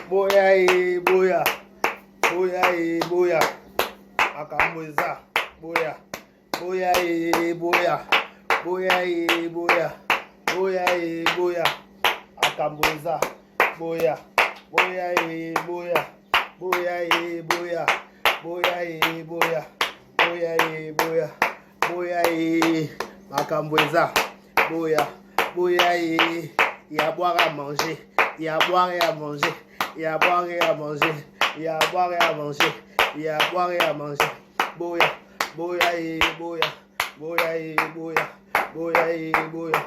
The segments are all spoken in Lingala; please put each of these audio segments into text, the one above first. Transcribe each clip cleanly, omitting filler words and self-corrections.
Boya e boya. Boya e boya. Akamweza. Boya. Boya e boya. Boya e boya. Boya e boya. Akamweza. Boya. Boya e boya. Boya e boya. Boya e boya. Boya e boya. Boya e Akamweza. Boya. Boya e. Il y a à boire et à manger. Il y a à boire et à manger. Il y a à boire et à manger. Il y a à boire et à manger. Il y a à boire et à manger. Boya. Boya e boya. Boya e boya. Boya e boya.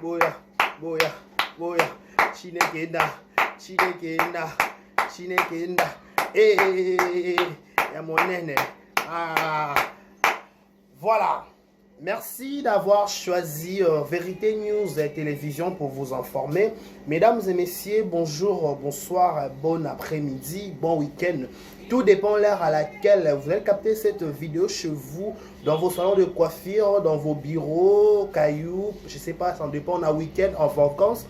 Boya. Boya. Boya. Chinekenda. Chinekenda. Chinekenda. Eh. Y'a mon nene. Ah. Voilà. Merci d'avoir choisi Vérité News Télévision pour vous informer. Mesdames et messieurs, bonjour, bonsoir, bon après-midi, bon week-end. Tout dépend de l'heure à laquelle vous allez capter cette vidéo chez vous, dans vos salons de coiffure, dans vos bureaux, cailloux, je sais pas, ça dépend d'un week-end, en vacances.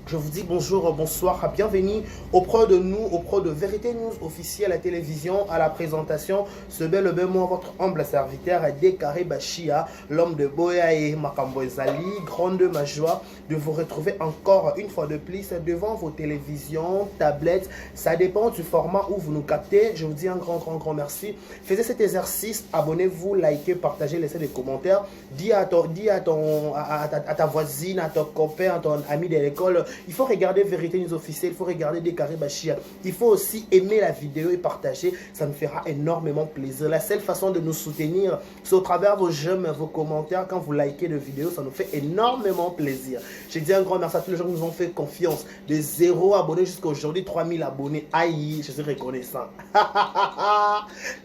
Je vous dis bonjour, bonsoir, bienvenue auprès de nous, auprès de Vérité News officielle à la télévision, à la présentation. Ce bel moi, votre humble serviteur, Décaré Bachia, l'homme de Boya et Makambo Ezali. Grande ma joie de vous retrouver encore une fois de plus devant vos télévisions, tablettes. Ça dépend du format où vous nous captez. Je vous dis un grand merci. Faites cet exercice, abonnez-vous, likez, partagez, laissez des commentaires. Dis à ta voisine, à ton copain, à ton ami de l'école. Il faut regarder Vérité News officielle, il faut regarder Décaré Bachia. Il faut aussi aimer la vidéo et partager. Ça nous fera énormément plaisir. La seule façon de nous soutenir, c'est au travers vos j'aime, vos commentaires. Quand vous likez les vidéos, ça nous fait énormément plaisir. Je dis un grand merci à tous les gens qui nous ont fait confiance. De 0 abonnés jusqu'à aujourd'hui, 3000 abonnés. Aïe, je suis reconnaissant.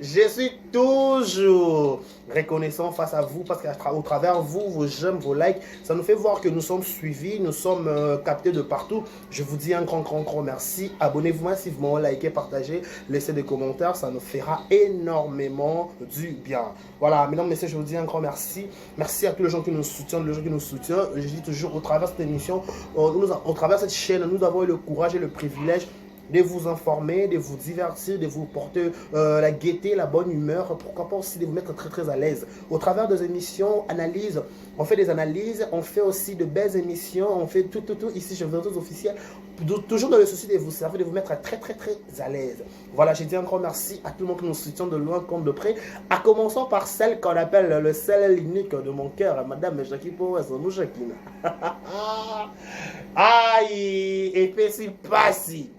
Je suis toujours reconnaissant face à vous parce qu'au travers vous, vos j'aime, vos likes, ça nous fait voir que nous sommes suivis, nous sommes captés de partout. Je vous dis un grand merci. Abonnez-vous massivement, likez, partagez, laissez des commentaires, ça nous fera énormément du bien. Voilà, mesdames, messieurs, je vous dis un grand merci. Merci à tous les gens qui nous soutiennent, Je dis toujours, au travers de cette émission, au travers de cette chaîne, nous avons eu le courage et le privilège de vous informer, de vous divertir, de vous porter la gaieté, la bonne humeur, pourquoi pas aussi de vous mettre très à l'aise. Au travers des émissions, analyses, on fait des analyses, on fait aussi de belles émissions, on fait tout ici chez Vérité officielle, toujours dans le souci de vous servir, de vous mettre très à l'aise. Voilà, j'ai dit un grand merci à tout le monde qui nous soutient de loin comme de près, à commençant par celle qu'on appelle le sel unique de mon cœur, Madame Jackie Powers, nous Jacqueline. Aïe, et puis c'est pas si.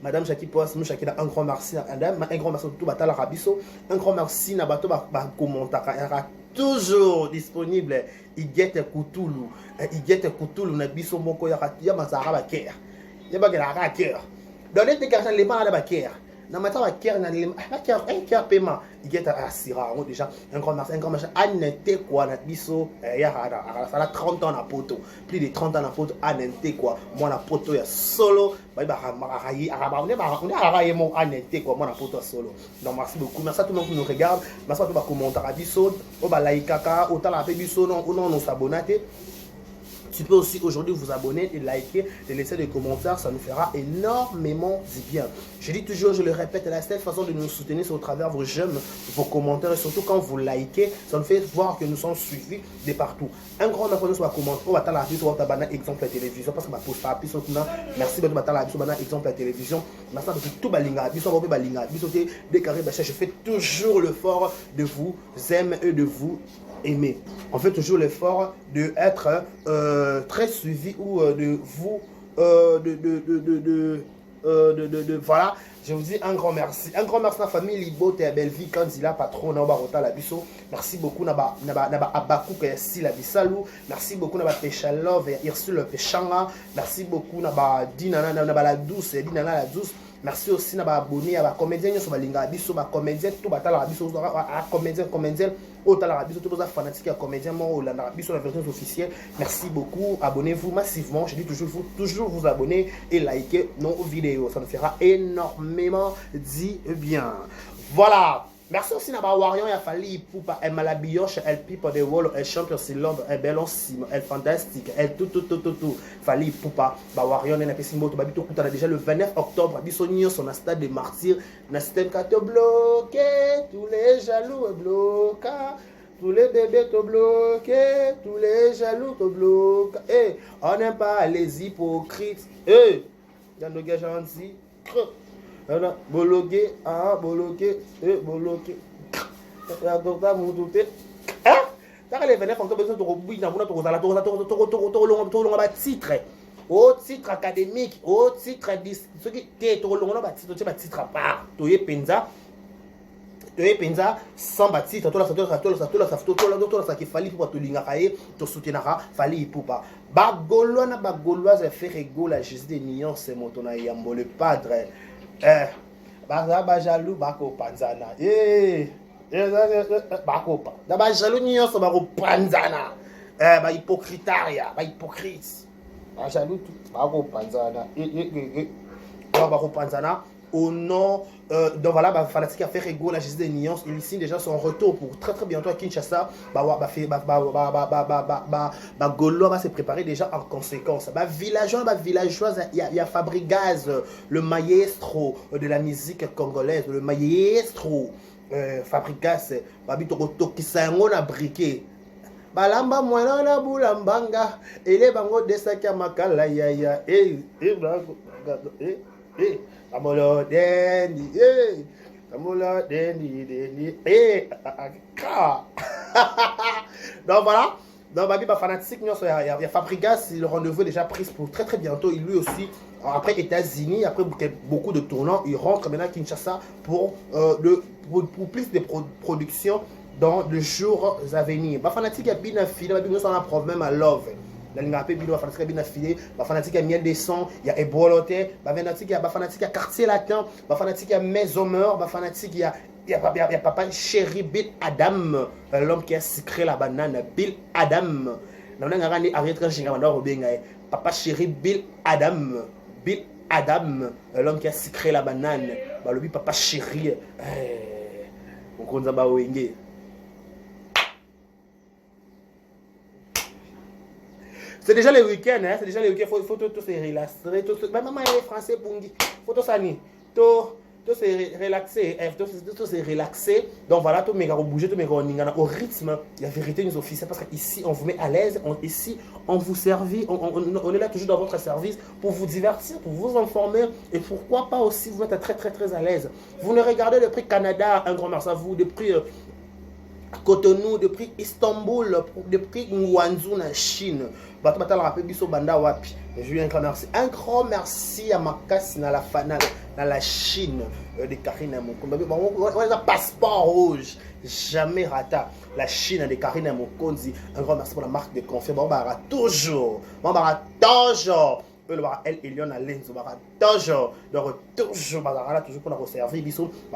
Madame Jackie Poas, nous Jackie, un grand merci à Adam, un grand merci à tout Batala Rabiso, un grand merci à Bato commentaire, toujours disponible. Iguette Koutoulou, Nabiso Moko Yakatia Mazara Baker, Yabagara Ker. Donnez des cartes les mains à la Baker. Dans ma table, un paiement, il y a déjà un grand merci, Anente quoi, Nabiso, ça a 30 ans à poto, plus de 30 ans à poto, Anente quoi, moi la poto, il y a solo, on a mon Anente quoi, moi la poto solo. Donc merci beaucoup, merci à tout le monde qui nous regarde, merci à tout le monde qui commente à Biso, au like kaka, autant la Biso, non, nous s'abonner. Tu peux aussi aujourd'hui vous abonner et liker et laisser des commentaires, ça nous fera énormément du bien. Je dis toujours, je le répète, la seule façon de nous soutenir, c'est au travers vos j'aime, vos commentaires et surtout quand vous likez, ça nous fait voir que nous sommes suivis de partout. Un grand merci sur la commentaire, on va t'en la vidéo, on va t'en exemple à la télévision parce que ma poste pas plus merci de m'attendre la vidéo, exemple à la télévision. Merci à tout balinga, bisous on va balinga, bisous Décaré Bachia, je fais toujours l'effort de vous aimer et de vous aimer. On fait toujours l'effort de être très suivi ou de vous voilà, je vous dis un grand merci à la famille Libo et belle vie quand il a patron na barota la biso. Merci beaucoup naba abaku que si la bisalou. Merci beaucoup naba Pechalov et Ursule Pechanga. Merci beaucoup naba Dinana naba la douce Dinana la douce. Merci aussi à abonné à la comédienne sur la biso, ma comédienne, tout battre la biso, à comédienne, autant la biso, tout ça fanatique à comédien, moi, la biso, la version officielle. Merci beaucoup, abonnez-vous massivement. Je dis toujours vous abonner et liker nos vidéos. Ça nous fera énormément du bien. Voilà. Merci aussi à Warion et à Fali Poupa, elle Malabioche, elle Pipa de Wall, elle champion Cylindre, elle Bellissime, elle fantastique, elle tout. Fali Poupa, Warion et Napisimo, Babito Kuta, déjà le 29 octobre, Bissonio, son stade de martyrs, Nastem te bloqué, tous les jaloux bloqués. Tous les bébés te bloquent, tous les jaloux te bloquent. Hey, on n'aime pas les hypocrites. Hey, il y a nos gars gentils. Bloqué, bloqué, bloqué. La docteur vous doutez. Hein? Ça les vénères comme ça besoin de rebouiller dans mon titre. Au titre académique, au titre ce qui est trop long, titre à part. Tu es penza. Tu es penza sans bâtir, tu as qui fallait pour te lingaye, te soutenir, fallait pour pas. Bagolona, bagoloise, fait rigolo la Jésus des nions, c'est mon ton ayambo le padre. Baza jaloux, bako panzana. Bako pa. D'abord jaloux nions, c'est bako panzana. Ba hypocritaria, ba hypocrite. Ba jaloux tout, bako panzana. Bako panzana. Au nom, donc voilà, Fanatique a fait rigolo la Jésus des nuances. Il signe déjà son retour pour très bientôt à Kinshasa. Golo va se préparer déjà en conséquence. Villageoise, il y a Fabrigaz, le maestro de la musique congolaise, le maestro Fabrigaz, Babito Kisango na briquet. Balamba mwana na bulambanga, ele bango desaka makala ya Amolo Dendi, Amolo Dendi, donc voilà, donc Babi Fanatique, il y a Fabrigas, le rendez-vous est déjà pris pour très bientôt. Il lui aussi, après États-Unis, après beaucoup de tournants, il rentre maintenant à Kinshasa pour plus de production dans les jours à venir. Fanatique a bien affilé, Babi nous en a problème à Love. La ligne AP Bilo, Fanatique bien affilé, Fanatique a Miel des Sons, il y a Eboloté, Fanatique a Quartier Latin, Fanatique a Maison Meur, Fanatique il y a Papa Chéri Bill Adam, l'homme qui a sucré la banane, Bill Adam. Papa Chéri Bill Adam, l'homme qui a sucré la banane, le Papa Chéri, on compte ça Wenge. C'est déjà le week-end, hein? C'est déjà le week-end, faut tout se relaxer. Même maman est français pour dire, faut tout s'animer, tout se relaxer, tout se relaxer. Donc voilà, tout méga bouger, tout méga au rythme. La vérité nous officie parce qu'ici on vous met à l'aise, ici on vous servit, on est là toujours dans votre service pour vous divertir, pour vous informer et pourquoi pas aussi vous mettre très à l'aise. Vous ne regardez le prix Canada, un grand merci à vous, le prix Cotonou, de prix Istanbul, de prix Ngwanzhou en Chine. Un grand merci à Makassi dans la Chine de Karina Mokonzi. On a passeport rouge, jamais rata. La Chine de Karina Mokonzi. Un grand merci pour la marque de confiance. On va toujours. Elle et Lyon à l'Enzo, toujours pour nous servir,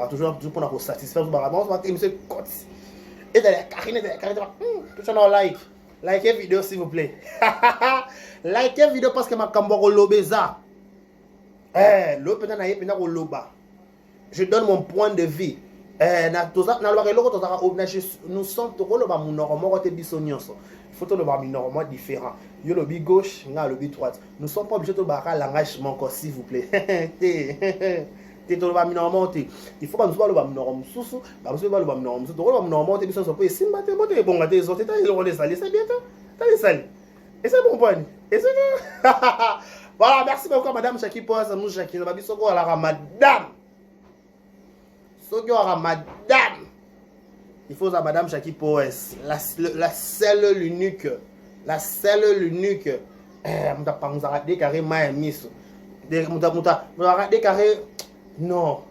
toujours pour nous satisfaire. Et d'aller Karine, tout le like. Likez la vidéo s'il vous plaît. Likez la vidéo parce que ma cambo lobeza. Je donne mon point de vue. Nous sommes différents. Yo lobby gauche, nga lobby droite. Nous sommes pas obligés de barrer langage manquant s'il vous plaît. Il faut pas nous voir le bam norme sous, pas nous voir le bam norme sous, le bam norme te biso peut sim battre bon bon des autres ils ont les salés, c'est bien toi. T'as les salés. Et c'est bon point. Et c'est voilà, merci beaucoup madame Chaki pour ça nous Chaki, ba biso ko la madame. Sogyo à madame. Il faut à madame Chaki pour la seule l'unique. La seule l'unique. Muta panza décaré ma miss. Muta décaré non.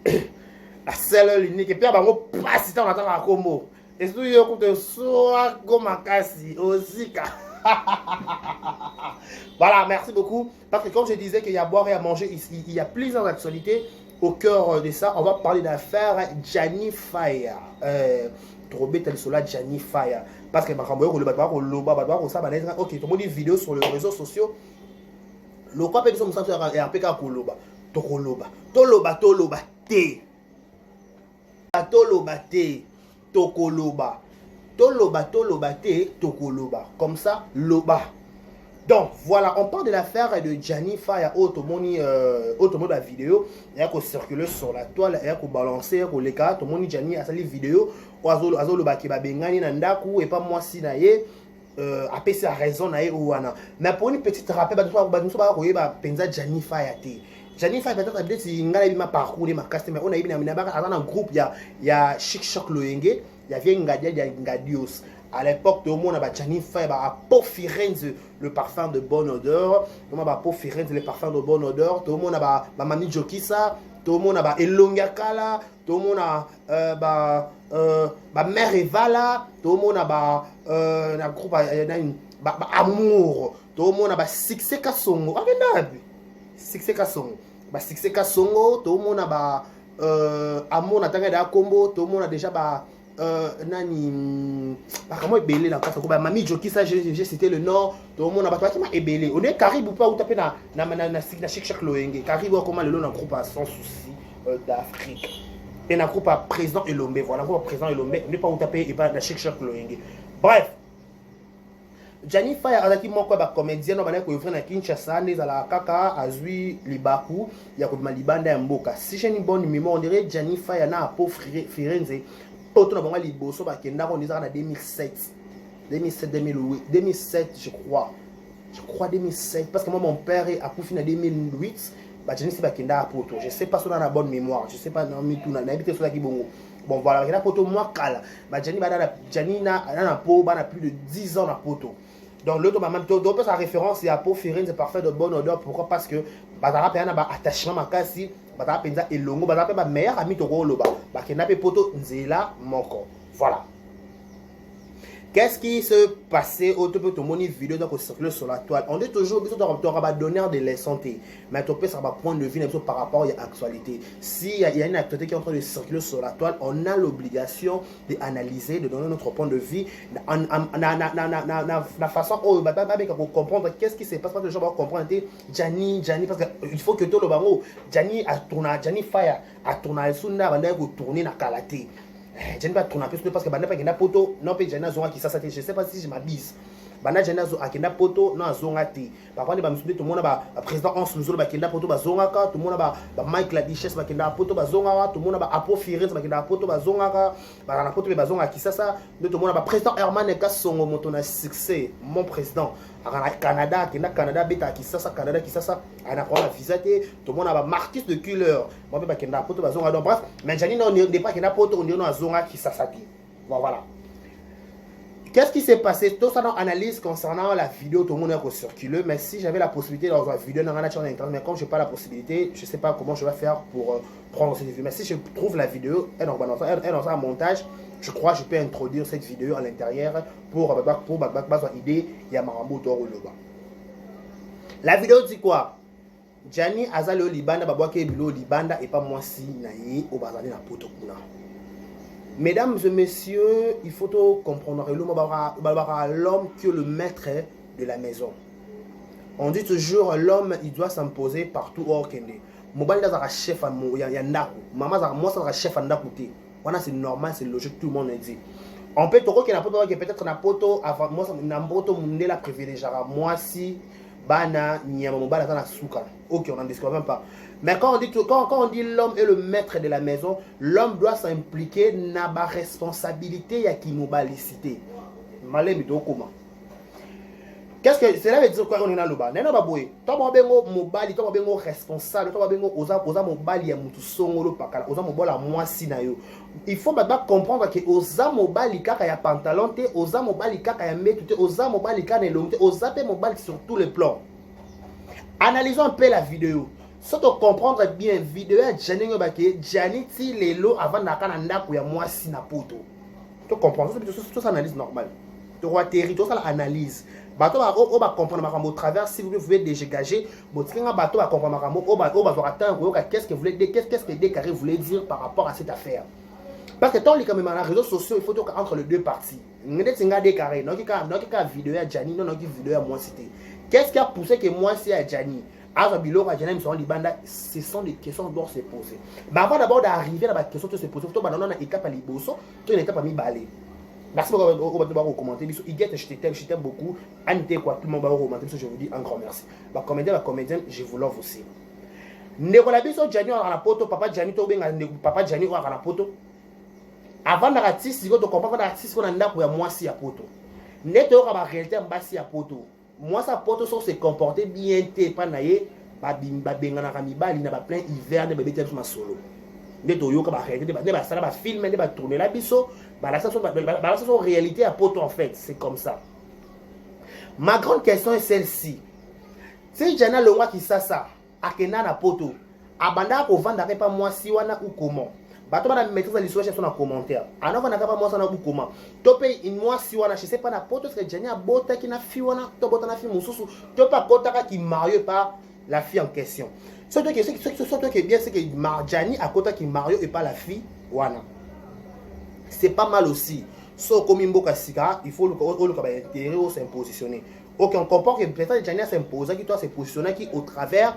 La seule l'unique. Et puis, on va passer dans la combo. Et si vous écoutez soit Gomakasi, Ozika. Voilà, merci beaucoup. Parce que comme je disais qu'il y a à boire et à manger ici, il y a plusieurs actualités au cœur de ça. On va parler d'affaire Gianni Fire. Trop bête, elle est Gianni Fire. Parce que ok, tout le monde dit vidéo sur les réseaux sociaux. Le quoi peut dire que c'est un peu comme Toloba, te. toloba te tokoloba. Toloba te tokoloba. Comme ça, loba. Donc, voilà, on parle de l'affaire de Gianni Faya, automoni la vidéo, il y a circuler sur la toile, il y a balancer, il y a automoni Gianni a sali vidéo, oiseau le baki babengani nandaku, et pas moi si naye, après c'est la raison naye ou wana. Mais pour une petite rappel, penza Gianni Faya te. Gianni Faya peut-être si ngala bima parcours ma caste, mais on a eu un groupe, il y a Chic Choc Loenge, il y avait Ngadia, il y a Ngadios. À l'époque, tout le monde a Gianni Faya, a Pau Firenze, le parfum de bonne odeur. Tout le monde a Pau Firenze, le parfum de bonne odeur. Tout le monde a Mami Jokisa. Tout le monde a Elonga Kala. Tout le monde a Mère Evala. Tout le monde a un groupe Amour. Tout le monde a Sixé Kasongo. Sixé Kasongo. Sixé Kasongo. Tout le monde a Amour Natanga Combo. Tout le monde a déjà nani comment ébélé dans quatre coups Mami Joki ça j'ai cité le nom tout le monde a battu qui m'a ébélé on est Caribou pas ou taper na Chic Choc Loenge Caribou comment le long en groupe sans souci d'Afrique et un groupe à président Elombe voilà groupe président Elombe on n'est pas ou taper et pas na Chic Choc Loenge bref Gianni Faya azaki moko ba comédien no bana ko yofra na Kinshasa neza la kaka azui libaku ya ko malibanda ya mboka si j'ai une bonne mémoire on dirait Gianni Faya na Pau Firenze auto na bango liboso ba kenda ko ndizaka na 2007 je crois 2007 parce que moi mon père a couffé en 2008 ba Gianni ba kenda à Poto je sais pas si on a la bonne mémoire je sais pas non mais tout na habité sur la kibongo bon voilà kenda Poto moi kala ba Gianni na po ba na plus de 10 ans na Poto. Donc l'autre même donc sa référence c'est à Pau Firenze parfait de bonne odeur pourquoi parce que bazara pe na ba attachement makasi bazara penza elongo bazara pe ba meilleur ami to loba ba kenda pe poto nzela moko voilà. Qu'est-ce qui se passait au tout mon vidéo donc circuler sur la toile on dit toujours que tu auras donner des leçons mais tu peux savoir point de vue par rapport à l'actualité si il y a une actualité qui est en train de circuler sur la toile on a l'obligation d'analyser de donner notre point de vue la façon pour comprendre qu'est-ce qui se passe parce que les gens vont comprendre Gianni parce qu'il faut que tout le bango Gianni Faya a tourné sunda banda ko tourner na kalaté Gianni va tourner un peu parce que banda pas kenda poto non pe Gianni zonga qui ça je sais pas si je m'abuse banda Gianni a kenda poto non zonga te par contre ba musube tout le monde ba président Hans Luzolo ba kenda poto ba zonga ka tout le monde ba Mike la Duchesse ba kenda poto ba zonga tout le monde ba Apo Firenze ba kenda poto ba zonga ka ba na poto ba zonga qui ça tout le monde ba président Herman Kasongo moto na succès mon président Canada beta qui ça Canada qui ça a la visa tout le monde a Marquis de Killer moi ba kenda poto ba zonga donc bref mais Gianni n'est pas kenda poto on dit non zonga qui ça voilà. Qu'est-ce qui s'est passé? Tout ça dans analyse concernant la vidéo, tout le monde a circulé. Mais si j'avais la possibilité dans une vidéo, mais comme je n'ai pas la possibilité, je ne sais pas comment je vais faire pour prendre cette vidéo. Mais si je trouve la vidéo, elle dans un montage, je crois que je peux introduire cette vidéo à l'intérieur pour une idée. Il y a Marambo Toroloba. La vidéo dit quoi? Gianni Azalo Libanda, Babouake Bilo Libanda et pas moi si naïe au bazar na poto kuna. Mesdames et messieurs, il faut comprendre l'homme qui est le maître de la maison. On dit toujours l'homme il doit s'imposer partout au Kende. Mobile est chef à Yandaku. Maman moi c'est chef à Ndakuté. Voilà c'est normal, c'est logique, tout le monde dit. On peut trouver qu'il y a peut-être un poto avant moi na poto munde la privilégiera moi si bana nyama mobile na suka. OK, on n'en discute même pas. Mais quand on dit l'homme est le maître de la maison, l'homme doit s'impliquer dans la responsabilité ya ki mobalicité. Malé bito comment? Qu'est-ce que cela veut dire quoi on est dans le bas? Nena baboy. Toi bengo mobali, toi bengo responsable, toi bengo oza mobali ya mutu songolo pakala, oza mobola mwasi na yo. Il faut maintenant comprendre que oza mobali kaka ya pantalon te, oza mobali kaka ya metu te, oza mobali kaka na longue te, oza pe mobali sur tous les plans. Analysons un peu la vidéo. Si tu comprends bien, vidéo à Gianni ti lelo avant d'akana ndako ya mwasi na poto. Tu comprends? C'est une analyse normale. Tu vois territoire, ça l'analyse. Bateau va comprendre makambo au travers si vous pouvez dégager. Botinga bateau va comprendre makambo au va attendre qu'est-ce que Décarré voulait dire par rapport à cette affaire. Parce que tant les quand même dans les réseaux sociaux, il faut entre les deux parties. N'était Décarré, non qui vidéo à Gianni, non qui vidéo à moi cité. Qu'est-ce qui a poussé que moi c'est à Gianni? Ce sont des questions qui doivent se poser. Mais avant d'abord d'arriver à la question de se poser, il faut que une étape à l'iboso, une étape à mi-balé. Merci beaucoup pour commenter. Je t'aime beaucoup. Anité quoi, tout le monde va commenter. Je vous dis un grand merci. Comédien, je vous love aussi. Nekola biso Gianni à la poto, papa Gianni to benga papa Gianni à la poto. Avant l'artiste, il faut comprendre l'artiste qu'on a nda pour moi si à poto. Neto ka ba réalité mbasi à poto. Moi sa poto sont se comporter bien té pas naé ba benga na kamibali na ba plein hiver de bébé tête ma solo. Neto yo ka ba réalité ne ba ça ba film ne ba tourner la biso, ba ça sont réalité à poto en fait, c'est comme ça. Ma grande question est celle-ci. Si Gianni le roi qui ça akena na poto abanda ko vanda pas moi si wana ou comment bato bana mettre les sujets sur en commentaire ana vanda pas moi ça na ou comment topé une moi si wana je sais pas na poto que Gianni a bota ki na fi wana to bota na fi mususu to pas kota qui marié par la fille en question surtout que bien c'est que Gianni a kota qui marié et pas la fille wana c'est pas mal aussi so comme mboka sika il faut le intérêt au s'impositionner. OK, on comprend que peut-être Gianni s'impose qui doit se positionner qui au travers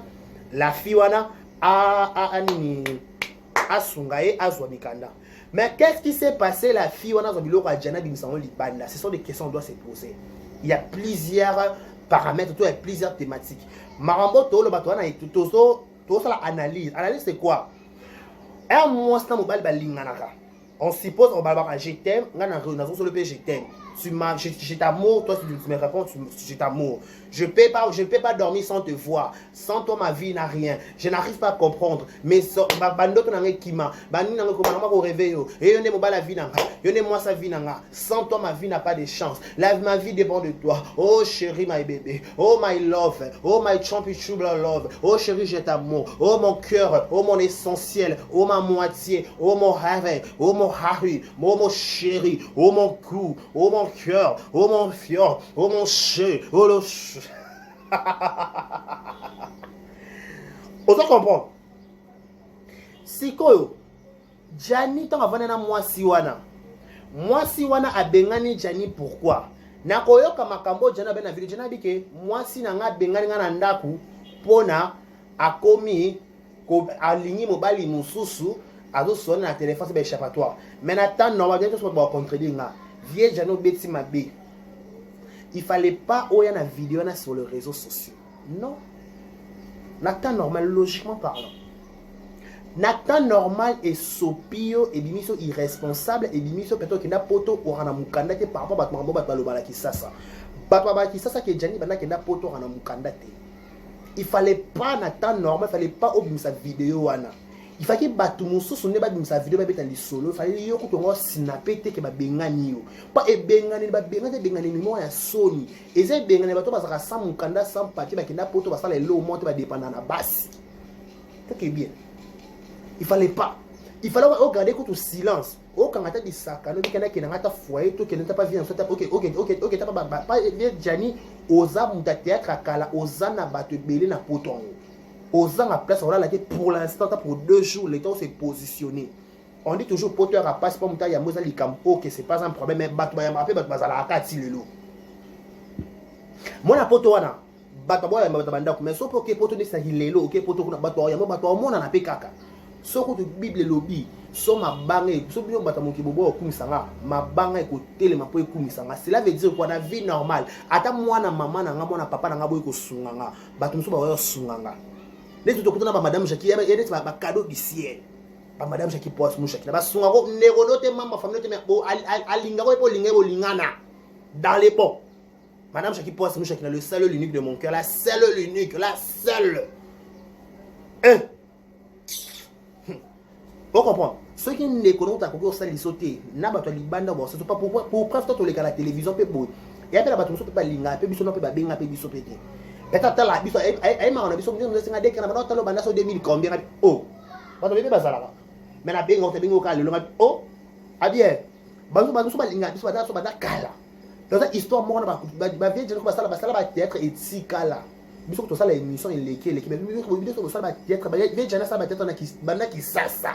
la fille wana a sungaye a mikanda. Mais qu'est-ce qui s'est passé la fille wana zobiloko a Gianni bimisango libanda? Ce sont des questions qu'on doit se poser. Il y a plusieurs paramètres, il y a plusieurs thématiques. Marambo tolo bato wana tout ça l'analyse. Analyse c'est quoi? Un mois na mobile balinganaka. On suppose on va je t'aime, ngana sur le je t'aime. Je t'amour, toi tu me réponds, je t'amour. Je ne peux pas dormir sans te voir. Sans toi, ma vie n'a rien. Je n'arrive pas à comprendre. Mais sans toi, ma vie n'a pas de chance. Ma vie dépend de toi. Oh chérie, my baby. Oh my love. Oh my championship love. Oh chérie, je t'amour. Oh mon cœur. Oh mon essentiel. Oh ma moitié. Oh mon rêve. Oh mon Harry. Oh mon chéri. Oh mon cou. Oh mon cœur. Oh mon fior. Oh mon chez. Oh le on doit comprendre. Sikoyo Gianni tant avant na mwasi wana abengani Gianni pourquoi na koyoka makambo Gianni bena vile Gianni bike mwasi na nga bengani nga na ndaku pona akomi ko aligni mobali mususu azo sona na téléphone c'est échappatoire mais na temps normal bien tout va contredire nga vie Gianni beti mabe. Il fallait pas oya na vidéo na sur les réseaux sociaux. Non. N'attend normal logiquement parlant. N'attend normal et sopio et bimiso irresponsable et bimiso peut-être qu'il n'a poto orana mukanda te par rapport à batmambo batbalobala ki sasa. Batbaba ki sasa ke Gianni bana ke na poto orana mukanda te. Il fallait pas n'attend normal, il fallait pas obimisa vidéo wana. Il fallait que Batumuso sonne pas sa vidéo ba betali solo, il fallait yo ko tongo snapper te ke ba bengani yo. Pas e bengani ba bengani mimo ya soni. Eze bengani bato ba saka sans mukanda sans papier ba kenda poto ba sala lo monte ba dépendant na basi. C'est bien. Il fallait pas. Il fallait regarder tout silence. O kangata di sakano bi kana kena ngata foyer to kena pas vient OK ta pas Gianni oza muta théâtre akala oza na bato belé na potongo. Aux ans à place, on l'a dit pour l'instant, pour 2 jours, le temps s'est positionné. On dit toujours poteur à passe pour monter à Mosa Likampo, que c'est pas un problème, mais Batman m'a rappelé Batman à la carte, le loup. Moi, la potoana, Batman m'a demandé, mais sauf que poteur n'est pas le loup, ok, poteur n'a pas toi, y'a pas toi, mon n'a pas caca. Sauf que Bible lobby, so ma bangue, so bien Batman qui bobo au Kumisanga, ma bangue écoutez les ma pour Kumisanga. Cela veut dire qu'on a vie normale. Attends, moi, na maman, na mon papa, na boy ko sunganga, Batman so ba sunganga. Les tout autour de madame Jackie, il y a des cadeaux du ciel. Madame Jackie poste mouchaki. Là-bas, son aro, néronote, maman, famille, alingaro et polingero lingana. Dans les pots. Madame Jackie poste mouchaki, le seul l'unique de mon cœur, la seule l'unique, la seule. Pour comprendre, ceux qui ne connaissent pas comment ça les sauter, n'a pas de libanda, c'est pas pour preuve toi les gars la télévision peut beau. Et après la bateau peut pas linga, peut biso peut pas benga, peut biso pété. Peut-être la biso ay ma on a biso nous c'est dès que na talo banda so 2000 combien oh. Bato bébé bazala. Mais na benga te benga au calme, oh. Ah bien. Banzo so ba linga, biso banda so banda kala. Dans cette histoire moi ba vie ko basala ba théâtre et tikala. Biso ko to sala émission l'équipe mais biso ko sala ba théâtre ba vie jana sala ba théâtre na ki banda ki sasa.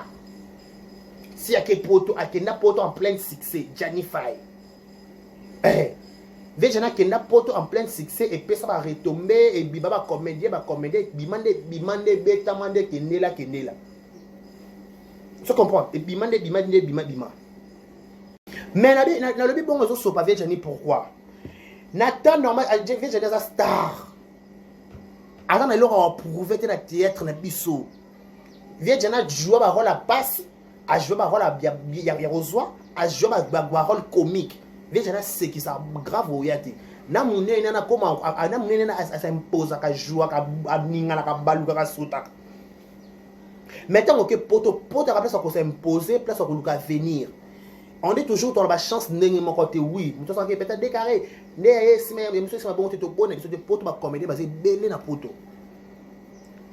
Si à quel poto, à quel poto en plein succès, Gianni Faye. Vejana kenda poto en plein succès et puis ça va retomber et biba ba comédien bimande beta mande kendela. Tu comprends? Et bimande bima. Mais na lobi bon zo sopa Vejani pourquoi? Nathan normal Vejani za star. Avant na loro prouver te na théâtre na biso. Vejana joue ba rôle à passe, a jouer ba rôle à ya rozwa, a jouer ba rôle comique. Vejana c'est qui ça grave oyati. Na munene na koma na munene na s'impose ka joua ka ninga na ka baluka ka sota. Maintenant que poto place ko s'imposer, place ko luka venir. On dit toujours dans la chance ndenge mon côté oui, muto ça peut-être décarré. Ne si mais monsieur c'est bon te bonne, que poto ba comédie basé belé na poto.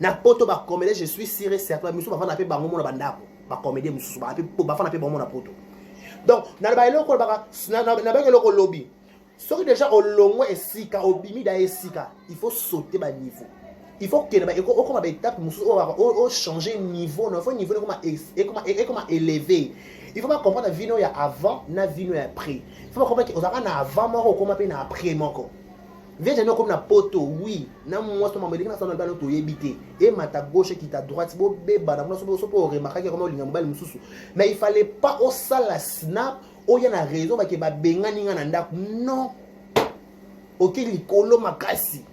Na poto ba comédie, je suis sûr et certain monsieur va na pe bango na bandako. Ba comédie monsieur ba fa na pe bango na poto. Donc, na ba eloko ba na eloko lobby. Soki déjà au longo esika obimi da esika, il faut sauter ba niveau. Il faut que ba eko ba étape musu o changer niveau, no faut niveau comment élever. Il faut pas comprendre la vie no ya avant na vie no ya après. Il faut pas comprendre que ozaka na avant moko comment pe na après moko. Viens comme na poto, oui. Na moi to mamelika na sana balo to yebité. Et mata gauche qui ta droite, bo beba na so pour remarquer comment linga mobile mususu. Mais il fallait pas au sala snap, o ya na raison ba ke ba benga ninga na ndako. Non. OK likolo makasi.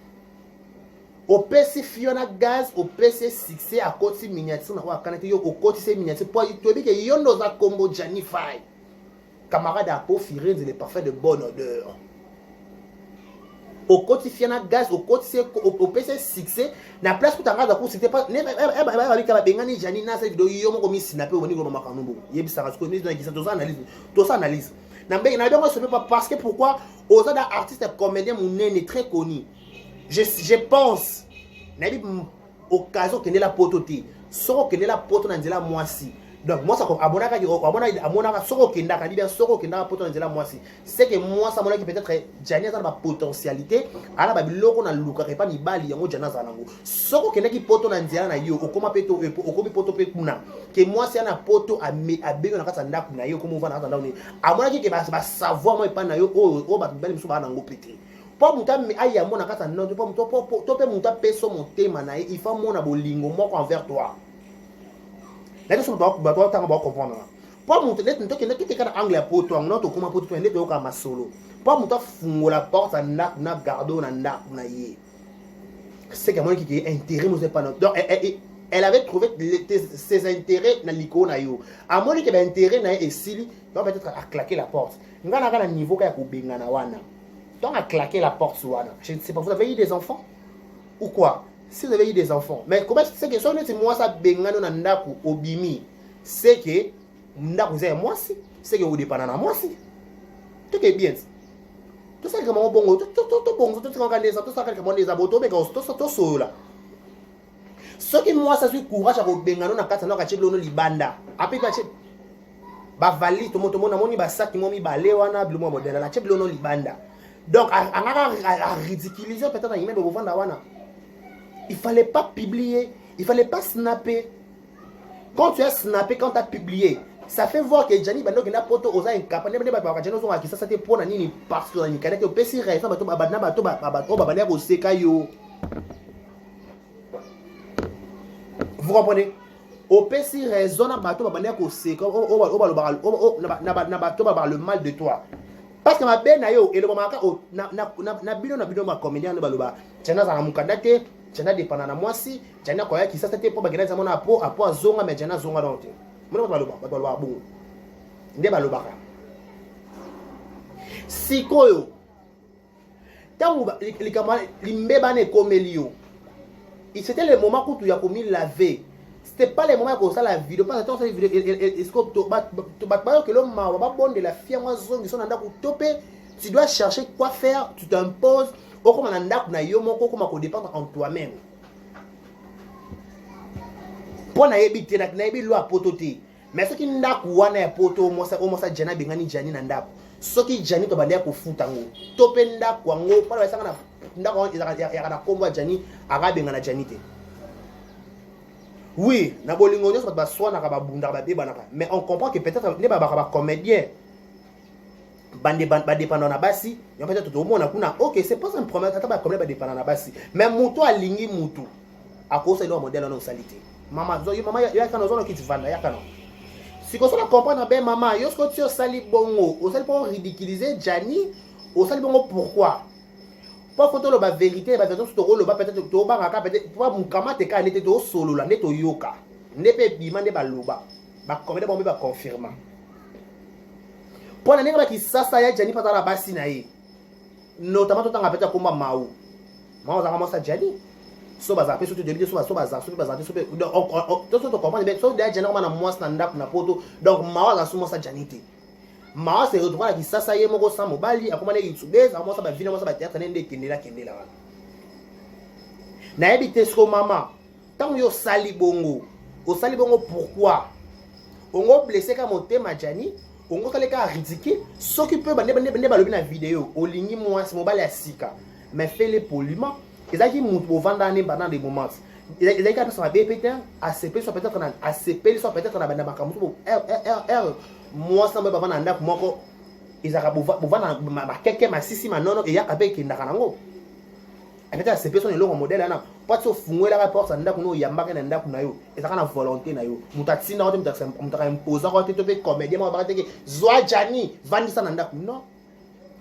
Au PC fiona gaz, au PC succès à côté miniature na wa kanate yo au côté c'est miniature pour to bi ke yondo za combo Janify. Camarade à peau firenze les parfums de bonne odeur. Au côté fiona gaz, au côté au PC succès na place pour tanga pour c'était pas avec la bengani Jani na cette vidéo yo mo mi snapper au niveau mama kanombo. Yebi ça ko ni dans qui ça to analyse. Na bien se pas parce que pourquoi aux autres artistes comédiens mon est très connu. Je pense nabi occasion que la pototé soko que la poto na nzela mwasi. Donc moi ça comme abonaka soko kenda ka bien soko kenda poto na nzela mwasi. C'est que moi ça mona qui peut-être Jani a ba potentialité ala ba biloko na luka pas ni bali yango Jana za nango. Soko kenda ki poto na nzela na yo okoma peto okomi poto pe kuna que moi c'est na poto a benga na kata ndaku na yo comme on va na kata ndaku ni amona ki ke ba savoir moi pas na yo o ba bali musu ba nango pété. Pas muta aya mona kata non pas muta to pe muta peso motema na il faut mona bolingo moko envers toi. Là tu dois comprendre. Pas muta net to ke net kana angle po to non to comment po to net to ka masolo. Pas muta fungo la porte na gardo na na ye. C'est que moi qui est intérêt nous pas donc elle avait trouvé ses intérêts dans l'icône na yo. À moi qui avait intérêt na et Sili, donc peut-être à claquer la porte. Ngana kana niveau ka ko benga na wana. Donc à claquer la porte sur Wana. Je ne sais pas, vous avez eu des enfants ou quoi? Si vous avez eu des enfants, mais comment c'est que c'est moi ça bengano na ndaku obimi, c'est que ndaku c'est moi si, c'est que vous dépendez de moi si. Tout est bien. Tout ça comment bon, tout bon, tout ça comment les abotos mais tout ça là. Ce qui moi ça suis courage à bengano na kata na ka cheblono libanda. Après ka cheb ba vali to moto mona moni ba saki momi ba lewana blumo modèle la cheblono libanda. Donc, à ridiculiser peut-être un email de vendre wana. Il fallait pas publier, il fallait pas snapper. Quand tu as snappé, quand tu as publié, ça fait voir que Jani Bando qui n'a pas osé incapable de pas Jani sont qui ça c'était pour nani parce que ni kana que pesi raison bato babana bato babana ko seka yo. Vous comprenez? Au pesi raison na bato babana ko seka na bato babana le mal de toi. Parce que ma belle na yo et le moment na bino ma comédien na baloba tena za mukanda te tena dépendant na moi si tena ko ya ki ça c'était pour bagana za mona po apo zonga mais tena zonga donc mona baloba bon nde baloba ka sikoyo tangu likama limbeba ne komelio c'était le moment où tu as commis laver. C'était pas les moments où ça la vidéo parce que cette vidéo est-ce que que l'homme va bon de la fière zone qui sont dans le topé, tu dois chercher quoi faire, tu t'imposes au comme on a na yo moko comme on dépend en toi-même. Pour na yebite na yebi lo apotote. Mais ce qui ndaku wana poto mo sa jana bengani jani na ndaku. Ce qui jani to balia ko futango. Topé ndaku ngo para ba sanga na ndaku ya na kombo jani aga bengana jani te. Oui, na bolingo nyos ba soa na ka ba bunda ba beba na ka. Mais on comprend que peut-être les ba comédien. dépendant na basi yo peut-être tout monde kuna OK c'est pas un problème tata ba problème ba dépendant na basi mais mutu alingi mutu akosa ile modèle na salité mama zo mama ya kana zo na kitivanda ya kana siko so na comprendre ben mama yo ce que tu sali bongo o sali pour ridiculiser Jani o sali bongo pourquoi pas photo la vérité ba version to rolo ba peut-être to ba ka peut-être toi mukama te ka nete to solo la neto yoka nepe bima ne ba loba ba commander bombe ba confirmer pour la nègre qui ça ya Jani pas la basi na ye notamment tout temps peut-être comme maou za comment ça Jani so baza pe so te débité so baza to comprendre bien so déjà Jani na moi na ndap na poto donc maou za so ça Jani te maou se retrouver qui ça ye moko sa mobali akomane youtube za moi ça ba vina moi ça ba théâtre nende kendela wana na ebité so mama tant yo sali bongo pourquoi ongo blessé ka motema Jani ongo kale ka ridicule ce qui peut bande balobi na vidéo olingi moi c'est mobile ya sika mais fais-le poliment ezaki mutu bovanda ne pendant des moments ezaki ka ça be peut-être ACP soit peut-être na ACP soit peut-être na banda makamutu moi ça me bava na ndako moko ezaka bovanda ma quelqu'un ma sisi ma nono et ya kabe kindaka nango peut-être ACP sont le modèle na pas so fungwe la rapport ça ndako no yambaka na ndako na yo ezaka na volonté na yo mutatsina wote mutaka imposer ko te pe comédien mo ba te ke zwa Jani vandisa na ndako non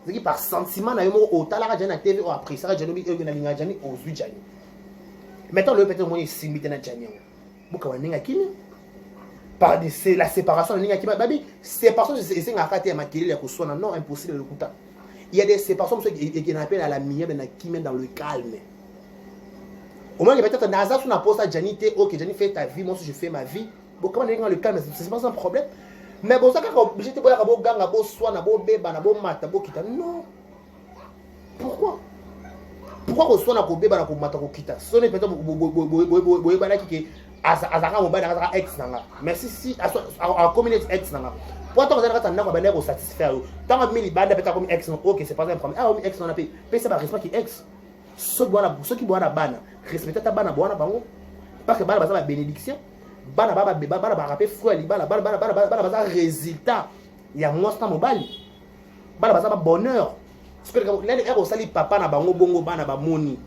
c'est qui par sentiment na yo mo otala Jani na TV o après ça Jani bi na linga Jani o zwi Jani maintenant le peut-être mo simité na Jani buka waninga kimi par c'est la séparation na linga kimi babi séparation c'est ngaka te makili ya kusona non impossible le kuta il y a des séparations qui appellent à la mienne qui met dans le calme. Au moins, peut-être dans un on pose à Jani, ok, Jani fait ta vie, moi aussi je fais ma vie. Bon, comment on est dans le calme, c'est pas un problème. Mais bon, ça, quand on obligé de boire un gang, un soin, un beau bébé, un beau mat, un beau kita. Non. Pourquoi? Pourquoi on soigne un beau bébé, un beau mat, un beau kita? Ce n'est peut-être qui azaka mobile azaka ex nanga mais si en communauté ex nanga pour toi on a tendance à venir au satisfaire tant que mili bande peut-être comme ex ok c'est pas un problème ah ex on a payé c'est pas respect qui ex ceux qui boivent la bana respecter ta bana boana bango parce que bana baza la bénédiction bana baba rapper frère bana baza résultat il y a moins temps mobile bana baza bonheur parce que les héros sali papa na bango bongo bana ba moni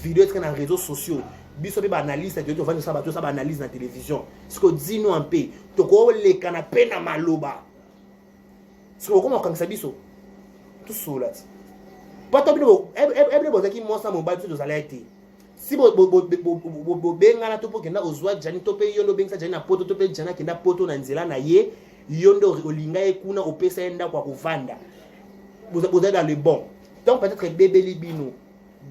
vidéo sur les réseaux sociaux biso be ba analyse de to vendre ça ba analyse na télévision ce que dit nous en paix to ko le canapé na maloba ce que comment quand ça biso tout cela pas to bino ebe bo zaki mo sa mobile to za laité si bo benga na to po kenda ozwa Jani to pe yondo benga Jani na poto to pe Jani kenda poto na nzela na ye yondo olinga ekuna opesa enda kwa kuvanda vous êtes dans le bon donc peut-être bébé libino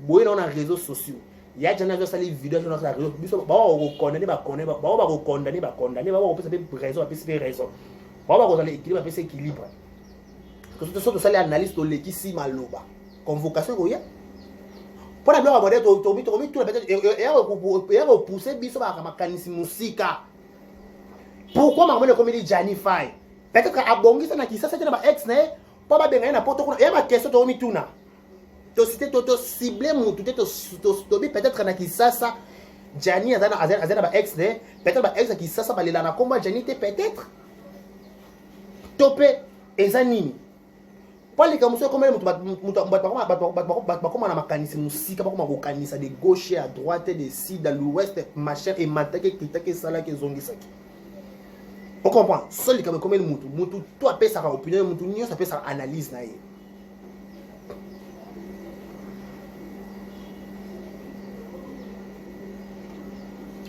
boye na réseaux sociaux il y a des gens qui ont des vidéos sur la réseau ils vont condamner ba condamner ba opesa raison ba raison ba kozala équilibre ba équilibre que tout ça les analystes to lekisi maloba convocation ko ya pour la blague modèle to tout peut-être et repousser biso ba makanisi musika pourquoi mamone comme dit Jani Fai peut-être abongisa na kisa c'est na ba ex na pas ba benga na poto ko ya ba question to mituna to cité to ciblé mon tout to peut-être na kisasa Jani azana ba ex ne peut-être ba ex qui sasa ba lelana komba Jani te peut-être topé ezanini pas les comme ça comme comme na makanisi musika comme ko kanisa de gauche à droite de sud à l'ouest machin et matake kitake sala ke zongisaki on comprend seul comme mutu toi pe sa opinion mutu nyo ça peut sa analyse na ye.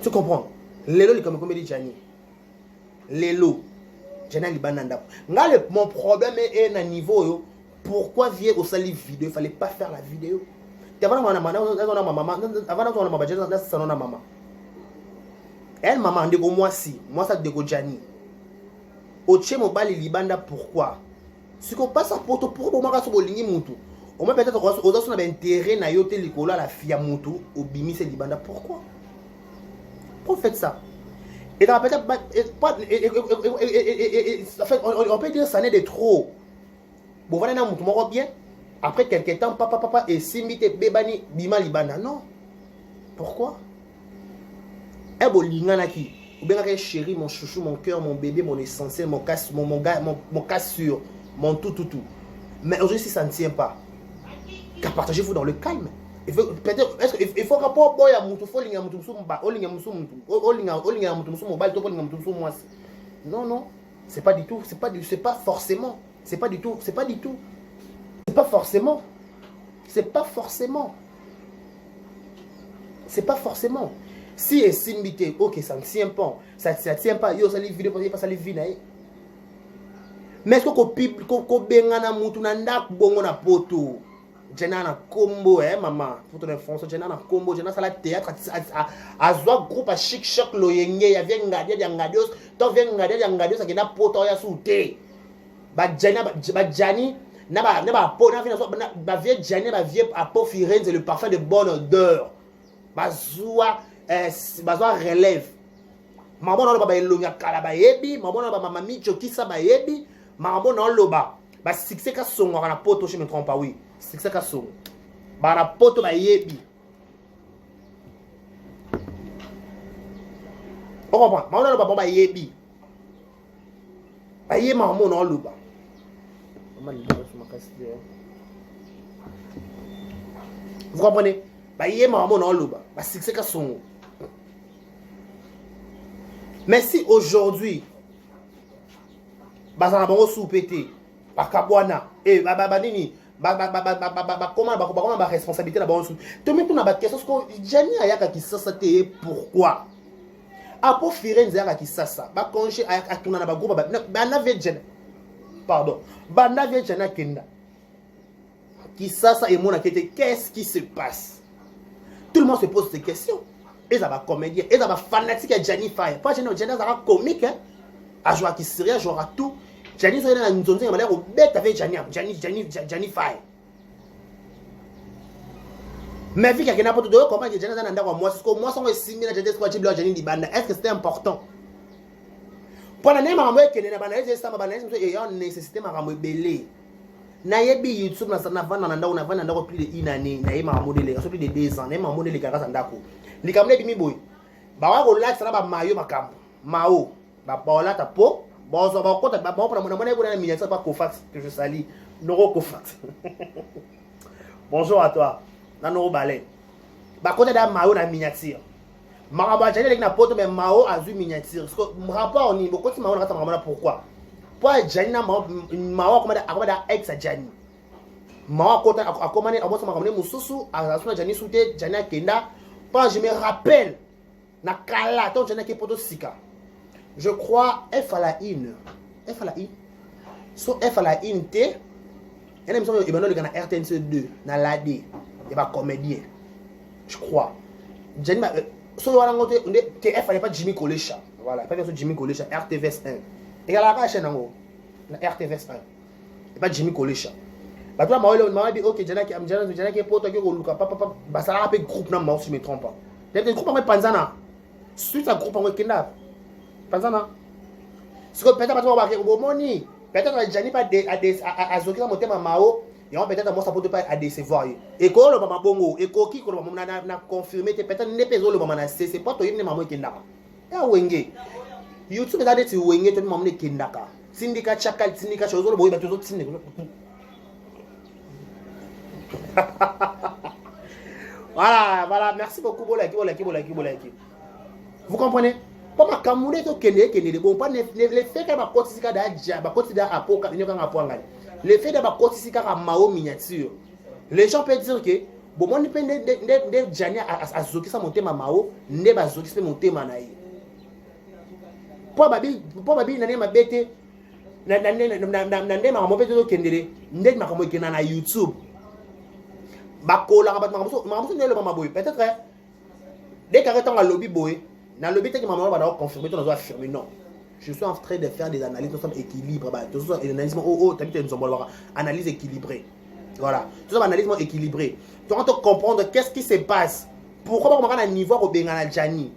Tu comprends? Lelo comme dit Jani. Lelo. Jani libananda. Mon problème est à niveau yo. Pourquoi vient au sali vidéo? Il fallait pas faire la vidéo. Avant maman. Elle maman ndeko moi si, moi ça ndeko Jani. Oche mobali libanda pourquoi? Si qu'on passe à poto pour moi ka so bolingi mutu. Au moins peut-être aux autres on a intérêt na yote likola la fia mutu au bimi c'est libanda pourquoi? Pourquoi faites ça? Et dans peut-être on peut dire ça n'est de trop. Bon voilà na mutu moko bien. Après quelques temps papa et simite bebani bima libanda non. Pourquoi? Eh bolingana ki ou bien chéri mon chouchou mon cœur mon bébé mon essentiel mon casse mon gars mon casse sûr mon tout Mais aujourd'hui, si ça ne tient pas, partagez-vous dans le calme. Il faut peut-être il faut rapport boy à mutu faut linga mutu musumba olinga musumba olinga mutu musumba to linga mutu musumba. Non non, c'est pas du tout, c'est pas forcément, c'est pas du tout, c'est pas forcément. Si est simbité, OK, ça ne tient pas. Ça tient pas, yo ça les vidéo pas ça les vinaï. Mais est-ce que ko bengana mutu na ndak bongo na poto. Jena na combo maman pour ton information jena na combo jena sala théâtre a zwa groupe a chic choc loyenge ya vient ngadia ya ngadios to vient ngadia ya ngadios a kena poto ya soute ba jani na ba po na fina so ba vie jani ba vie a po Firenze le parfum de bonne odeur ba zwa relève maman na ba elonga kala ba yebi maman na ba mama micho kisa ba yebi maman na loba ba succès ka songo na poto je me trompe pas oui. C'est ça qu'a son. Bara poto ba yebi. On comprend. Ma on ba yebi. Ba ye maman on luba. Vous comprenez? Ba ye maman on luba. Ba c'est qu'a son. Mais si aujourd'hui ba ça ba soupété par kabwana et ba nini comment responsabilité là-bas tu mets tout dans la question Jani ayaka qui ça te pourquoi apo Firenze ayaka qui ça ba congé ayaka tuna na ba groupe ba na vie pardon ba na vie jana kenda qui ça et mon enquête qu'est-ce qui se passe tout le monde se pose des questions et ça va comédien et ça va fanatique à Jani Fire pas Jani ça va comique hein à jouer qui sérieux jouera tout Jani so na nzonzi ngabala ko beta avec Jani Fire. Mais vu qu'il y a n'importe quoi comment que Jani nanda kwa moi c'est que moi son esimi na Jani kwa chibla Jani libanda est-ce que c'était important? Pour la nema ngwe kene na bana ese sama bana ese so et on nécessité makambo belé. Na yebi YouTube na sana vana nanda una vana ndako plus de une année na yema modèle so plus de 2 ans na yema modèle kaka sandako. Likamle bimi boy. Ba wa ko like sana ba mayo makambo. Mao ba bola ta po. Bon, ça va compter. Bon, pour mon abonné, vous n'avez pas pas Kofax que je salue. Noro Kofax. Bonjour à toi. Nano balai. Bah côté d'un Mao na miniature. Maraba Jani avec na poto mais Mao a vu miniature. Parce que rapport au niveau côté Mao na kata maraba pourquoi? Pourquoi Jani na Mao comme da ex à Jani. Mao côté a commandé à moi ça m'a ramené mususu à la Jani soute Jani kenda. Quand je me rappelle na kala ton Jani qui poto sika. Je crois F à la in. F à la in. So F à la in T. Il y a une émission qui est RTNC 2. Dans l'AD. Il y a un comédien. Je crois. Jenny m'a. So F à pas Jimmy Kolecha. Voilà. Pas Jimmy Kolecha. RTVS 1. Il y a la chaîne en haut. RTVS 1. Il pas Jimmy Kolecha. Bah toi m'a dit ok Jenny qui est pour toi qui est papa. Bah ça a un groupe non moi si je me trompe pas. Il y a un groupe en Panzana. Suite à groupe en Kenda. Panzana. Ce que peut-être pas au moni. Peut-être Jani pas à zokisa mon thème Mao et on peut-être moi ça peut pas à décevoir. Et quand le maman bongo et koki quand le maman na confirmé peut-être ne peso le maman na c'est pas toi ne maman kindaka. Ya wenge. YouTube est allé tu wenge toi maman ne kindaka. Sindika chakal sindika chose le boy ba toujours sindika. Voilà, merci beaucoup bolaki. Vous comprenez? Pas ma camoufler to kende bon pas le fait que ma kotisika da ja ba kotida apoka ni kanga poanga le fait de ba kotisika ka mao miniature les gens peuvent dire que bon moi ne peut de jani à zokisa monter ma mao ne ba zokisa monter manayi po babi na ne ma bete na ne ma mo bete to kende ne ma ko kena na YouTube ba kola ba ma ne le mama boy peut-être dès qu'arrêtons à lobby boy. Dans le but que maman va confirmer, tu dois affirmer non. Je suis en train de faire des analyses, nous sommes équilibrés. Tout ça, analyse, analyse équilibrée. Voilà. Tout ça, analyse équilibrée. Tu dois comprendre qu'est-ce qui se passe. Pourquoi on a un niveau au Bengana Jani.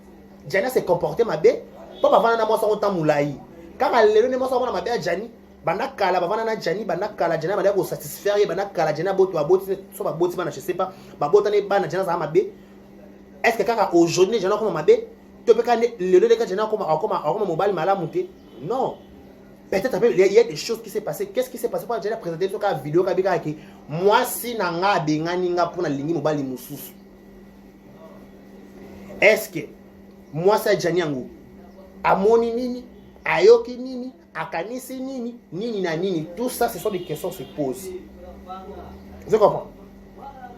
Jani s'est comporté ma bête. Pourquoi on a un mois sans moulaï. Car elle est le mois sans ma bête Jani. Banakala, Bavana Jani, Banakala, Jana, Madame, satisfaire, Banakala, Jana, Boto, soit Botima, je sais pas, Babotane, Bana, Jana, Zamabe. Est-ce que car aujourd'hui, Jana, comme ma bête? Tu peux pas le cas de comme mobile malamuté. Non. Peut-être il y a des choses qui s'est passé. Qu'est-ce qui s'est passé pour j'ai présenté sur la vidéo qui moi si nanga benganinga pour na lingi mobali mususu. Est-ce que moi ça Janiango amoni nini, ayoki nini, akanisi nini, nini na nini, tout ça ce sont des questions qui se posent. Vous comprenez?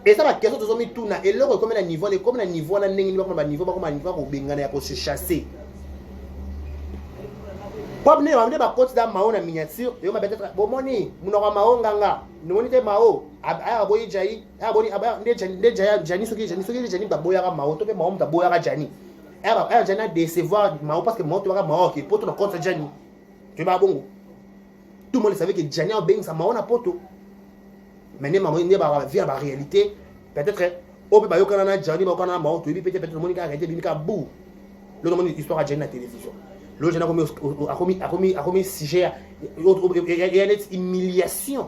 Et ça la question de mis tout na et là comme un niveau comme un niveau na ndenge ni ba niveau ba comme un niveau ko bengana ya ko se chasser. Comme ne va ba côté da mao na miniature, yo ma peut-être bon moni, munoko mao nganga, no moni te mao, aya boyi jai, aya boni aba nde jani soki jani ba boya ka mao, to pe mao mta boya ka jani. Aya jani décevoir mao parce que mao to ka mao ki poto na contre jani. Tu ba bongo. Tout le monde savait que jani a beng sa mao na poto. Mais ne mao ne ba vivre la réalité, peut-être o pe ba yo kana na jani ba kana mao to bi peut-être le monde ka arrêter bi ka bou. Le monde histoire jani na télévision. L'autre, a commis sujet, il y a une humiliation.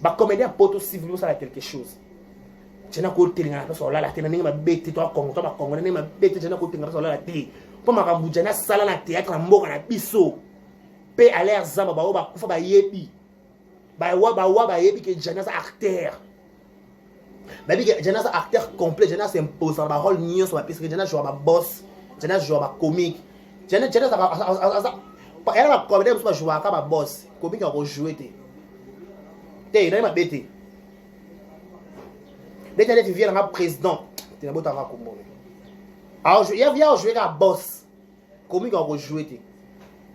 Bah, comédien poto civil, ça a quelque chose. Je n'ai pas côté la personne là, la télé n'est pas bête, toi, Congo, toi, Congo, n'est pas bête, je n'ai pas côté la personne là, la télé. Pour ma ramboujana, sala na théâtre, la mort, la bisso. Pe à l'air zamba, bah, faut ba yepi. Bah, yepi que jana sa acteur. Bah, bi que jana sa acteur complet, jana s'impose, bah, rôle nion sur la piste, jana joue ma boss, jana joue ma comique. Jana ça elle va comédie pour jouer à ma boss comique a rejouer té il a ma bête dès que tu viens dans président tu n'as pas ta comme moi alors il vient jouer à boss comique a rejouer té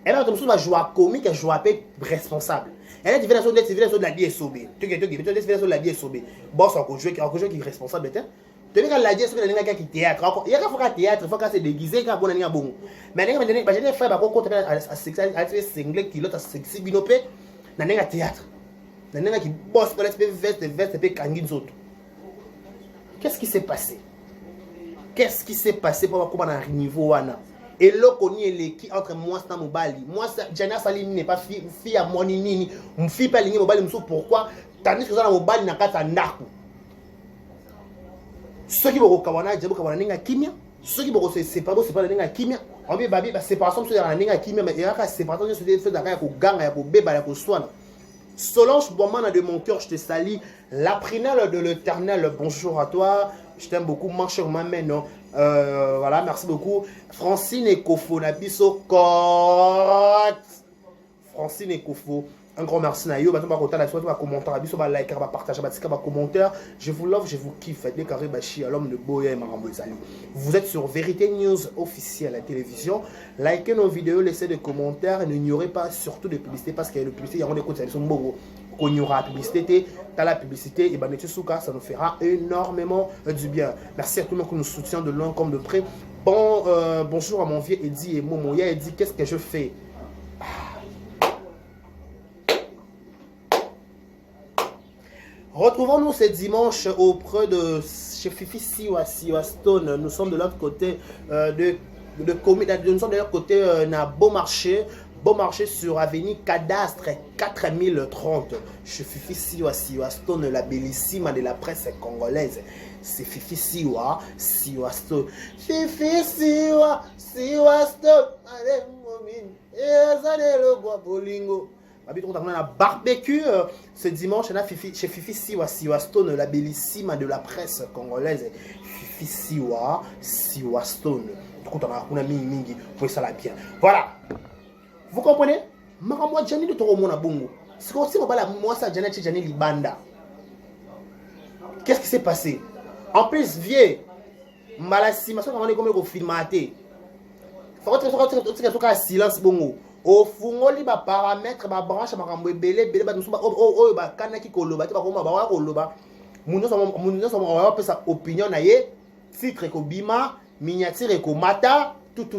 elle a comme ça jouer à comique et jouer à responsable elle a différence de la vie sobé tu différence de la vie sobé boss a rejouer qui est responsable té. Tu veux que la dièse soit qui théâtre. Il y a un théâtre, il faut qu'elle se déguise quand on a bon. Mais j'ai fait ma côté à sexuel, à singlet qui l'autre sexy binopé, n'a pas théâtre. N'a pas qui bosse pour l'espèce veste et kangin autres. Qu'est-ce qui s'est passé? Qu'est-ce qui s'est passé pour qu'on a un niveau wana? Et là qu'on y est l'équipe entre moi et Mobali. Moi Jana Saline n'est pas fille à mon nini, mon fille pas ligne Mobali, pourquoi? Tandis que ça Mobali n'a pas ndaku. Ceux qui vont au Kawana, ils vont au Kimia. Ceux qui vont se séparer, c'est pas le Kimia. On dit babi, séparation sur la Kimia, mais il y a une séparation sur les faits d'accord, il y a un bébé, il y a soin. Solange Boman de mon cœur, je te salue. La prénale de l'Éternel, bonjour à toi. Je t'aime beaucoup, mon cher maman. Voilà, merci beaucoup. Francine Ekofo, Nabiso Cote. Francine Ekofo. Un grand merci Nayo, bah tu vas la soirée, tu vas commenter, tu vas liker, tu vas partager, tu vas commenter. Je vous love, je vous kiffe. Faites des carrés bachi à l'homme de Boya et Marambo Zali. Vous êtes sur Vérité News officielle à la télévision. Likez nos vidéos, laissez des commentaires et n'ignorez pas surtout des publicités parce qu'il y a des publicités, il y a des côtés, qu'on y aura la publicité, t'as la publicité et ben ça nous fera énormément du bien. Merci à tout le monde qui nous soutient de loin comme de près. Bonjour à mon vieux Eddy et Momo. Il a dit qu'est-ce que je fais? Retrouvons-nous ce dimanche auprès de chez Fifi Siwa Stone. Nous sommes de l'autre côté nous sommes de l'autre côté na Beau Marché sur avenue Cadastre 4030. Chez Fifi Siwa Stone, la bellissima de la presse congolaise. C'est Fifi Siwa Stone. Fifi Siwa Stone. Allez, momine. Et ça le bois bolingo. On a un barbecue ce dimanche chez Fifi Siwa Stone, la bellissima de la presse congolaise. Fifi Siwa Stone. On a mis pour ça la bien. Voilà. Vous comprenez? Moi, Jani de Toro Mona Bongo. C'est comme si moi, ça, Jani Libanda. Qu'est-ce qui s'est passé? En plus, vieux, Malasima, ça, on est comme au filmaté. Il faut que tu silence bongo. Au fungoli ba paramètre ba branche ba kambo belé ba nous ba kana ki koloba ti ba koma ba koloba muno so on va sa opinion na ye titre ko bima miniature ko mata tout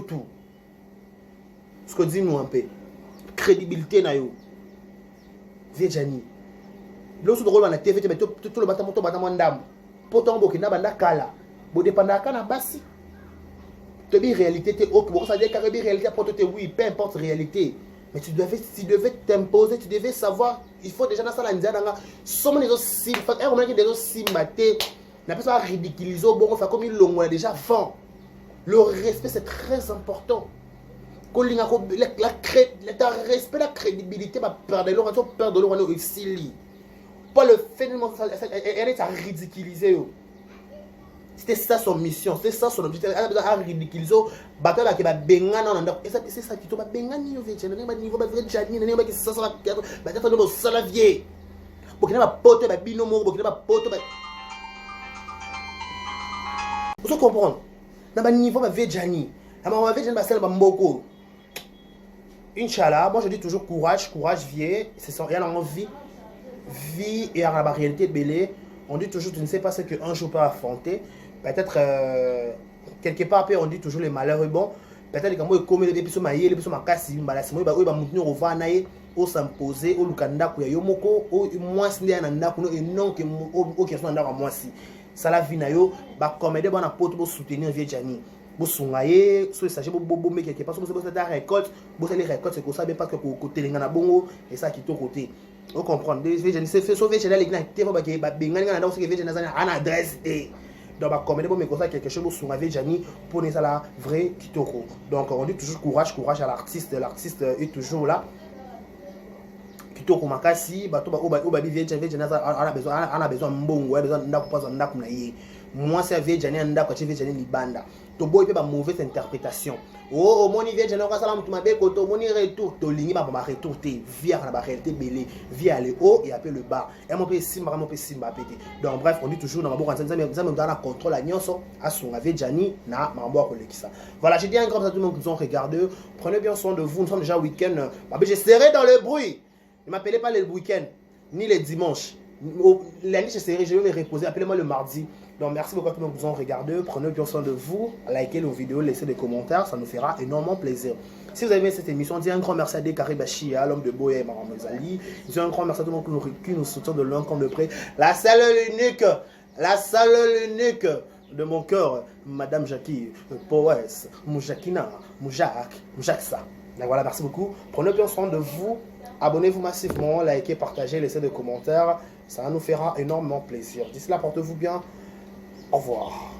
ce que dit nous un peu crédibilité na yo Jani lo so drôle na TV tout le batamoto batamandam pourtant bokina banda kala bo dépendant kana basi. Tu as réalité, tu es ça veut dire que réalité, oui, peu importe réalité. Mais tu devais t'imposer, tu devais savoir, il faut déjà dans ça, somme des autres signes, on a des autres signes, n'a pas ça ridiculiser, bon, on fait comme ils l'ont déjà avant. Le respect, c'est très important. respect, la crédibilité, perdre l'eau aussi. Pas le phénomène, elle est à ridiculiser. C'était ça son mission, c'était ça son objectif. Elle a besoin de ridiculiser. Bateau qui va bengana dans et c'est ça qui te va bengani au vêtement, niveau va vrai jani, n'est pas que ça sera peut-être dans salavier. Pour qu'il n'a pas pote, binomo, pour qu'il n'a pas pote. Vous comprenez? Dans le niveau va vrai jani. À ma vrai jani va celle mboko. Inch'Allah, moi je dis toujours courage, vie, c'est ça, il y a l'envie, vie et à la réalité belée. On dit toujours, tu ne sais pas ce qu'un jour peut affronter. Peut-être, quelque part, on dit toujours les malheurs bon. Peut-être que moi, comme les personnes maillées, les personnes makasi, malasi, moi, bah, maintenir au vanaï, au s'imposer, au lukanda, au yomoko, au moins, c'est un anda, et non que au qui sont anda à moi si. Ça la vie nayo, bah, comme aider bon apôtre pour soutenir vieux Jani. Vous songaye, soit sachez, vous mais quelque part, vous avez la récolte, vous avez les récoltes, c'est comme ça, mais pas que côté les gars bongo, et ça qui est au côté. Vous comprenez? C'est sauver chez les gens qui ont adresse. Donc, comme on dit quelque chose sur ma vie, Jani, pour nous, la vraie kitoko. Donc, on dit toujours courage à l'artiste. L'artiste est toujours là. Kitoko makasi, bato ba vie Jani, on a besoin mbongo, on a besoin ndako moi c'est vie Jani ndako, vie Jani libanda. To boy peut pas mauvaise interprétation. Oh mon vie Jani on salam tu m'appelles koto mon retour to lingi ba retour te via na ba réalité belé via le haut et après le bas. Et mon peu simba pété. Donc bref, on dit toujours dans ma boîte ça me donne contrôle à nyonso à son vie Jani na mambo ko lekisa. Voilà, j'ai dit un grand à tout le monde qui nous ont regardé. Prenez bien soin de vous. Nous sommes déjà week-end. Je serai dans le bruit. Ne m'appelez pas le week-end ni les dimanches. Lundi, je vais me reposer. Appelez-moi le mardi. Donc, merci beaucoup à tous ceux qui nous ont regardé. Prenez bien soin de vous. Likez nos vidéos, laissez des commentaires. Ça nous fera énormément plaisir. Si vous avez aimé cette émission, dis un grand merci à Dekari Bachia, l'homme de Boya et Maman Mozali. Dis un grand merci à tout le monde qui nous soutient de loin comme de près. La seule unique de mon cœur, Madame Jackie, Powes, Moujakina, Moujaksa. Donc voilà, merci beaucoup. Prenez bien soin de vous. Abonnez-vous massivement, likez, partagez, laissez des commentaires. Ça nous fera énormément plaisir. D'ici là, portez-vous bien. Au revoir.